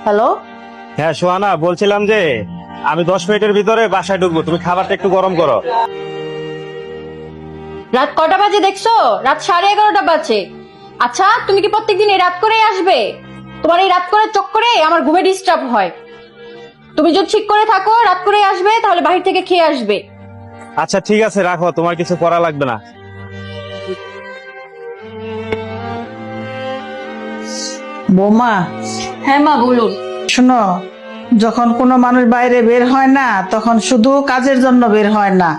Hello. হ্যাঁ সোহানা, বলছিলাম যে আমি 10 মিনিটের ভিতরে বাসায় ঢুকবো, তুমি খাবারটা একটু গরম করো। রাত কটা বাজে দেখছো? রাত 11:30 বাজে। আচ্ছা, তুমি কি প্রত্যেকদিন এই রাত করেই আসবে? তোমার এই রাত করে চক্করে আমার ঘুমে ডিস্টার্ব হয়। তুমি যদি ঠিক করে থাকো রাত করেই আসবে, তাহলে বাহির থেকে খেয়ে আসবে। আচ্ছা ঠিক আছে, রাখো, তোমার কিছু করা লাগবে না। বৌমা, হ্যাঁ মা, বলুন। শোনো, যখন কোনো মানুষ বাইরে বের হয় না তখন শুধু কাজের জন্য বের হয় না,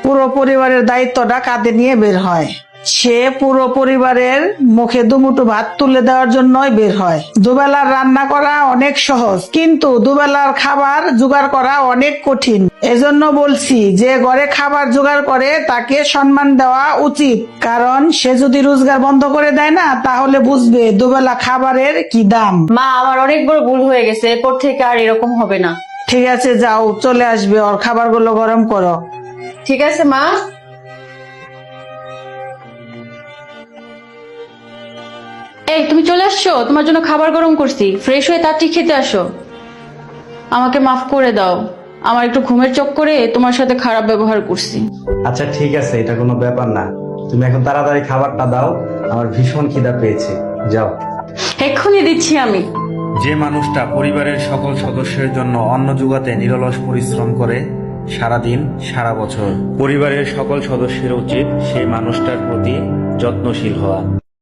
পুরো পরিবারের দায়িত্বটা কাঁধে নিয়ে বের হয়। সে পুরো পরিবারের মুখে দুমুঠো ভাত তুলে দেওয়ার জন্যই বের হয়। দুবেলার রান্না করা অনেক সহজ, কিন্তু দুবেলার খাবার জোগাড় করা অনেক কঠিন। এজন্য বলছি, যে ঘরে খাবার জোগাড় করে তাকে সম্মান দেওয়া উচিত, কারণ সে যদি রোজগার বন্ধ করে দেয় না, তাহলে বুঝবে দুবেলা খাবারের কি দাম। মা, আমার অনেক বড় ভুল হয়ে গেছে, এরপর থেকে আর এরকম হবে না। ঠিক আছে, যাও, চলে আসবে, ওর খাবারগুলো গরম করো। ঠিক আছে মা। এই, তুমি চলে আসছো, তোমার জন্য খাবার গরম করছি, ফ্রেশ হয়ে তাড়াতাড়ি খেতে আসো। আমাকে মাফ করে দাও, আমার একটু ঘুমের চক্করে তোমার সাথে খারাপ ব্যবহার করছি। আচ্ছা ঠিক আছে, এটা কোনো ব্যাপার না, তুমি এখন তাড়াতাড়ি খাবারটা দাও, আমার ভীষণ খিদা পেয়েছে। যাও। এক্ষুনি দিচ্ছি আমি। যে মানুষটা পরিবারের সকল সদস্যের জন্য অন্ন জোগাতে নিরলস পরিশ্রম করে সারাদিন সারা বছর, পরিবারের সকল সদস্যের উচিত সেই মানুষটার প্রতি যত্নশীল হওয়া।